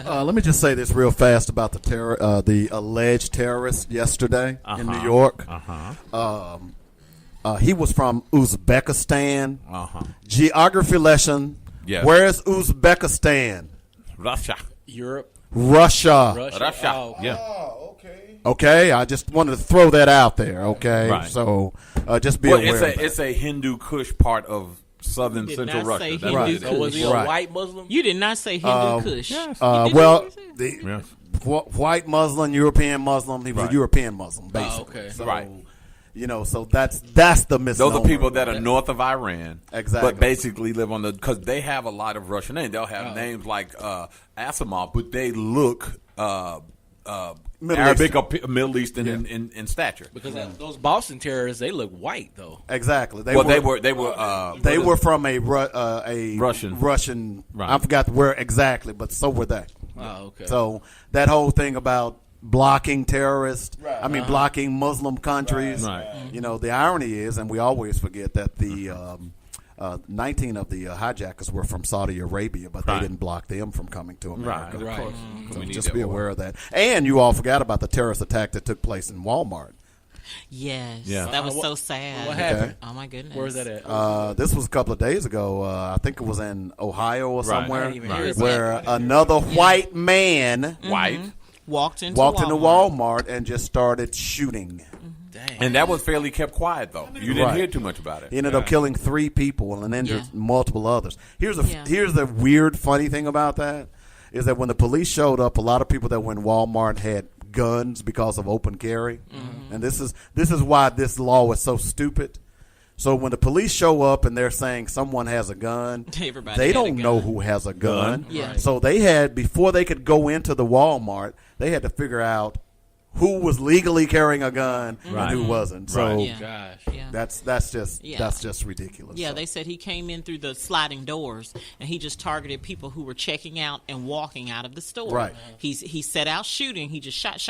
Let me just say this real fast about the alleged terrorist yesterday in New York. He was from Uzbekistan. Geography lesson. Yes. Where is Uzbekistan? Russia. Europe. Russia. Russia. Oh, Yeah. Okay, I just wanted to throw that out there. Okay, Right. So just be Well, aware. of that. it's a Hindu Kush part of southern Did central not Russia. say That's Hindu what it Kush. is. So was he a Right. white Muslim? You did not say Hindu Kush. yes. You did Well, not say that. the Yes. white Muslim, European Muslim. He was Right. a European Muslim, basically. okay. So, Right. So that's the misnomer. Those are people that are north of Iran, Exactly. but basically live on because they have a lot of Russian names. They'll have names like Asimov, but they look Middle Arabic Eastern. or Middle Eastern in stature. Because those Boston terrorists, they look white though. Exactly. They were from a Russian. Right. I forgot where exactly, but so were they. Oh, okay. So that whole thing about blocking terrorists, blocking Muslim countries. Right. The irony is, and we always forget that the 19 of the hijackers were from Saudi Arabia, but Right. they didn't block them from coming to America. Right. Right. Of course. So We need just that be war. aware of that. And you all forgot about the terrorist attack that took place in Walmart. Yes, Yeah. that was so sad. What happened? Oh my goodness. Where's that at? This was a couple of days ago. I think it was in Ohio or Right. somewhere, I didn't even hear where another white man White. Walked into Walmart and just started shooting. Dang. And that was fairly kept quiet, though. You didn't Right. hear too much about it. He ended up killing 3 people and injured Yeah. multiple others. Here's Yeah. the weird, funny thing about that is that when the police showed up, a lot of people that went Walmart had guns because of open carry, and this is why this law is so stupid. So when the police show up and they're saying someone has a gun, Everybody they had a don't know gun. who has a gun. Yeah. Right. So they had, before they could go into the Walmart, they had to figure out who was legally carrying a gun Right. and who wasn't. So Right. Yeah. Gosh. Yeah. that's just ridiculous. Yeah, So- they said he came in through the sliding doors and he just targeted people who were checking out and walking out of the store. Right. He set out shooting. He just shot,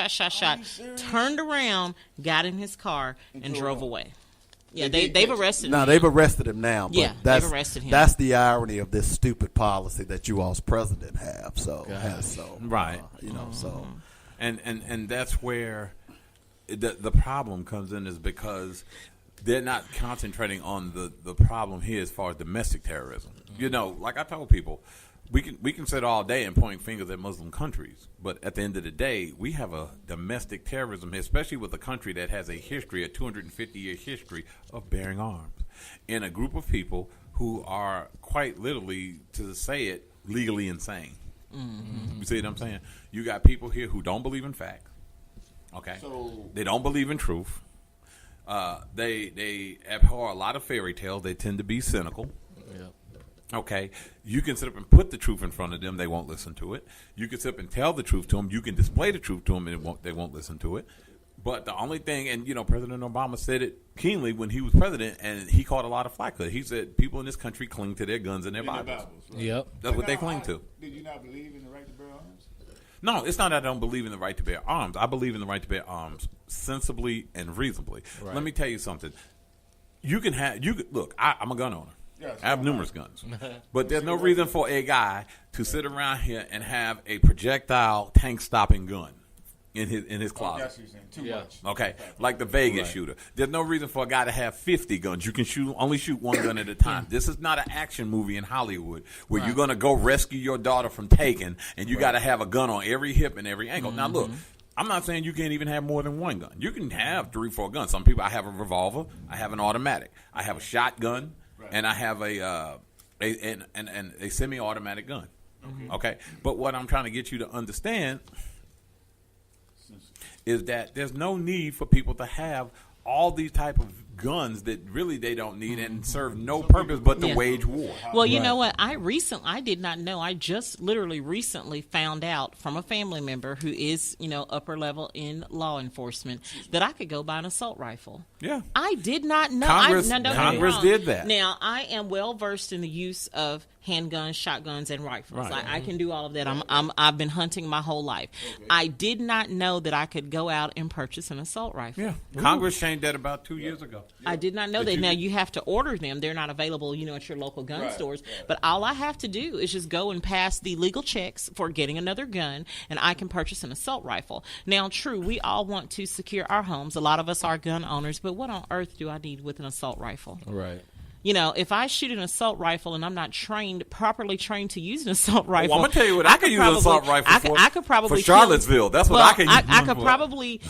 turned around, got in his car, and drove away. Yeah, they've arrested him. No, they've arrested him now. But Yeah, that's, they've arrested him. That's the irony of this stupid policy that you all's president have. So Right. So And that's where the problem comes in, is because they're not concentrating on the problem here as far as domestic terrorism. Like I told people, we can sit all day and point fingers at Muslim countries, but at the end of the day, we have a domestic terrorism here, especially with a country that has a 250-year history of bearing arms, in a group of people who are quite literally, to say it, legally insane. You see what I'm saying? You got people here who don't believe in facts. Okay, they don't believe in truth. They abhor a lot of fairy tales. They tend to be cynical. Yep. Okay, you can sit up and put the truth in front of them; they won't listen to it. You can sit up and tell the truth to them. You can display the truth to them, and they won't listen to it. But the only thing, and President Obama said it keenly when he was president, and he caught a lot of flack. He said people in this country cling to their guns and their Bibles. Right. Yep. That's what they cling to. Did you not believe in the right to bear arms? No, it's not that I don't believe in the right to bear arms. I believe in the right to bear arms sensibly and reasonably. Right. Let me tell you something. Look, I'm a gun owner. Yes, I have numerous guns. But there's no reason for a guy to sit around here and have a projectile tank stopping gun in his closet. That's what you're saying. Too Yeah. much. Okay, like the Vegas shooter. There's no reason for a guy to have 50 guns. You can only shoot one gun at a time. This is not an action movie in Hollywood where you're going to go rescue your daughter from taken and you got to have a gun on every hip and every angle. Now, look, I'm not saying you can't even have more than one gun. You can have 3, 4 guns. Some people, I have a revolver, I have an automatic, I have a shotgun, and I have a semi-automatic gun. Okay, but what I'm trying to get you to understand is that there's no need for people to have all these type of guns that really they don't need and serve no purpose but to Yeah. wage war. Well, you know what? I did not know. I just literally recently found out from a family member who is, upper level in law enforcement that I could go buy an assault rifle. Yeah. I did not know. Congress- Now, don't get me Congress wrong. did that. Now, I am well versed in the use of handguns, shotguns, and rifles. Right. I can do all of that. I've been hunting my whole life. I did not know that I could go out and purchase an assault rifle. Yeah. Congress changed that about 2 years ago. I did not know Did that. you- Now you have to order them. They're not available, at your local gun stores. But all I have to do is just go and pass the legal checks for getting another gun, and I can purchase an assault rifle. Now, true, we all want to secure our homes. A lot of us are gun owners, but what on earth do I need with an assault rifle? Right. If I shoot an assault rifle and I'm not properly trained to use an assault rifle, Well, I'm gonna tell you what I could use an assault rifle for. I could probably for Charlottesville. That's what well, I could use. I could for. probably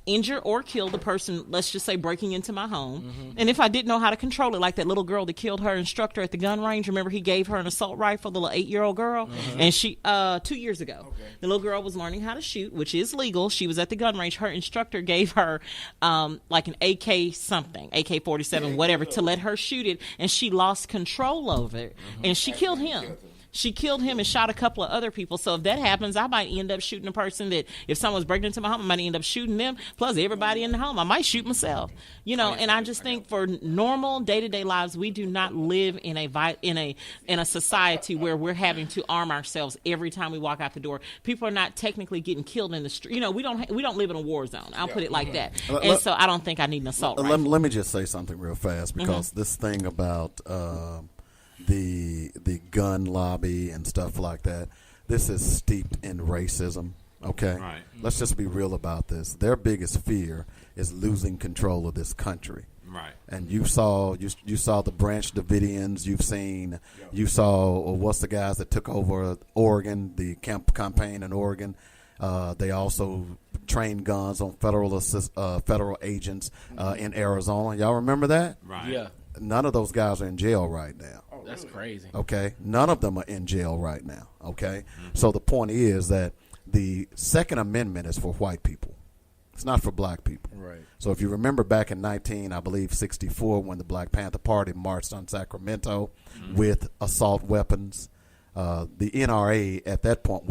injure or kill the person. Let's just say breaking into my home. Mm-hmm. And if I didn't know how to control it, like that little girl that killed her instructor at the gun range. Remember, he gave her an assault rifle, the little 8-year-old girl, Mm-hmm. and she 2 years ago, the little girl was learning how to shoot, which is legal. She was at the gun range. Her instructor gave her like an AK something, AK-47, whatever, to let her shoot it, and she lost control of it, and she killed him. She killed him and shot a couple of other people. So if that happens, I might end up shooting a person that, if someone's breaking into my home, I might end up shooting them. Plus everybody in the home, I might shoot myself. And I just think for normal day-to-day lives, we do not live in a society where we're having to arm ourselves every time we walk out the door. People are not technically getting killed in the street. We don't live in a war zone. I'll put it like that. And so I don't think I need an assault rifle. Let me just say something real fast, because this thing about the gun lobby and stuff like that, this is steeped in racism. Okay, Right. Let's just be real about this. Their biggest fear is losing control of this country. Right. And you saw the Branch Davidians. You saw what's the guys that took over Oregon, the campaign in Oregon. They also trained guns on federal agents in Arizona. Y'all remember that? Right. Yeah. None of those guys are in jail right now. That's crazy. Okay, none of them are in jail right now. Okay, so the point is that the Second Amendment is for white people. It's not for black people. Right. So if you remember back in 1964, when the Black Panther Party marched on Sacramento with assault weapons, the NRA at that point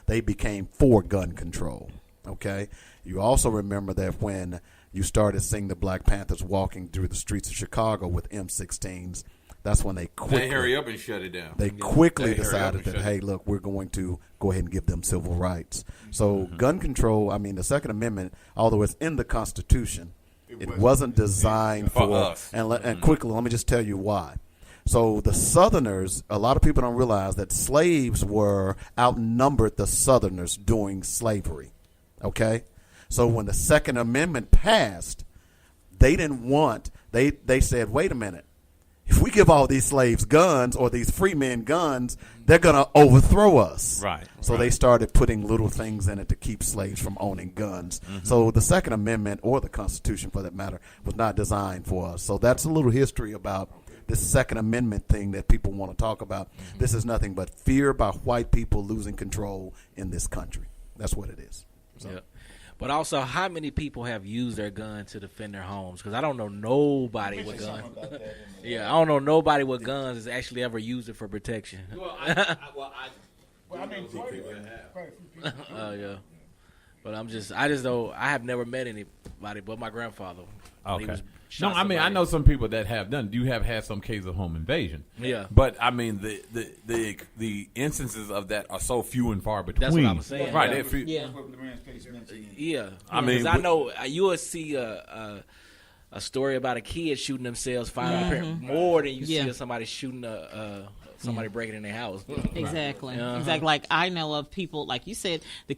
they became for gun control. Okay, you also remember that when you started seeing the Black Panthers walking through the streets of Chicago with M16s, that's when they They hurry up and shut it down. They quickly They hurry up decided and that, shut hey, it. look, we're going to go ahead and give them civil rights. So gun control, the Second Amendment, although it's in the Constitution, it wasn't designed For for us. And quickly, let me just tell you why. So the Southerners, a lot of people don't realize that slaves outnumbered the Southerners during slavery. Okay? So when the Second Amendment passed, they said, wait a minute. If we give all these slaves guns or these free men guns, they're going to overthrow us. Right. So they started putting little things in it to keep slaves from owning guns. So the Second Amendment, or the Constitution for that matter, was not designed for us. So that's a little history about this Second Amendment thing that people want to talk about. This is nothing but fear by white people losing control in this country. That's what it is. So. Yeah. But also, how many people have used their gun to defend their homes? Because I don't know nobody with guns. Yeah, I don't know nobody with guns has actually ever used it for protection. Well, I mean, quite a few people. Yeah. But I just don't. I have never met anybody but my grandfather. When he Okay. was No, shot I somebody. know some people that have done. You have had some case of home invasion. Yeah. But I mean, the instances of that are so few and far between. That's what I'm saying. Right. Yeah. if you- Yeah. What the man's case mentioned. Yeah, I mean, 'cause I know you will see a story about a kid shooting themselves, firing a parent, more than you Yeah. see somebody shooting somebody breaking in their house. Exactly. Uh-huh. Exactly. Like I know of people, like you said, the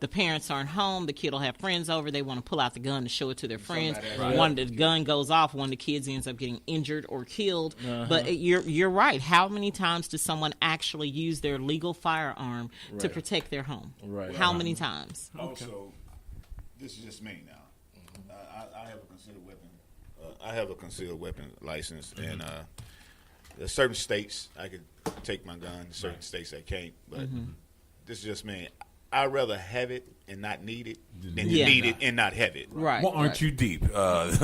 parents aren't home, the kid will have friends over, they want to pull out the gun to show it to their friends. One, the gun goes off, one of the kids ends up getting injured or killed. But you're right. How many times does someone actually use their legal firearm to protect their home? Right. How many times? Also, this is just me now. I have a concealed weapon. I have a concealed weapon license, and there's certain states I could take my gun. Certain states I can't. But this is just me. I'd rather have it and not need it than Yeah. need it and not have it. Right. Well, aren't you deep? I mean,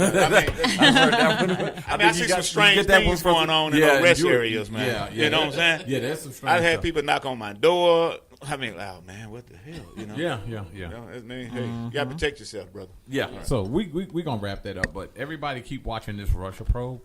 I see some strange things going on in the rest areas, man. Yeah, You know what I'm saying? Yeah, that's some strange I've had stuff. people knock on my door I mean, oh man, what the hell? You know? Yeah. You know, I mean, hey, you gotta protect yourself, brother. Yeah. So we gonna wrap that up, but everybody keep watching this Russia probe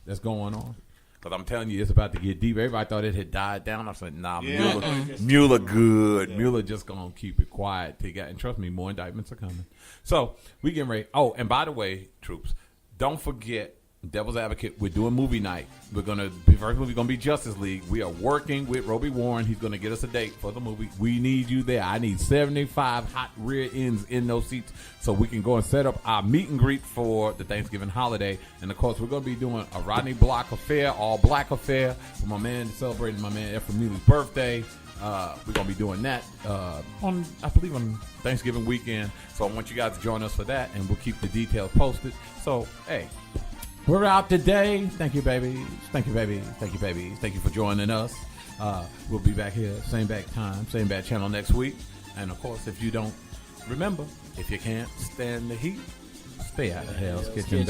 that's going on. Because I'm telling you, it's about to get deep. Everybody thought it had died down. I said, nah, Mueller good. Mueller just going to keep it quiet. And trust me, more indictments are coming. So we getting ready. Oh, and by the way, troops, don't forget, Devil's Advocate, we're doing movie night. We're going to, the first movie going to be Justice League. We are working with Roby Warren. He's going to get us a date for the movie. We need you there. I need 75 hot rear ends in those seats so we can go and set up our meet and greet for the Thanksgiving holiday. And, of course, we're going to be doing a Rodney Block affair, all-black affair for my man, celebrating my man Ephraim Neely's birthday. We're going to be doing that on Thanksgiving weekend. So I want you guys to join us for that, and we'll keep the details posted. So, hey. We're out today. Thank you, babies. Thank you, babies. Thank you, babies. Thank you for joining us. We'll be back here, same back time, same bad channel next week. And, of course, if you don't remember, if you can't stand the heat, stay out of Hell's Kitchen.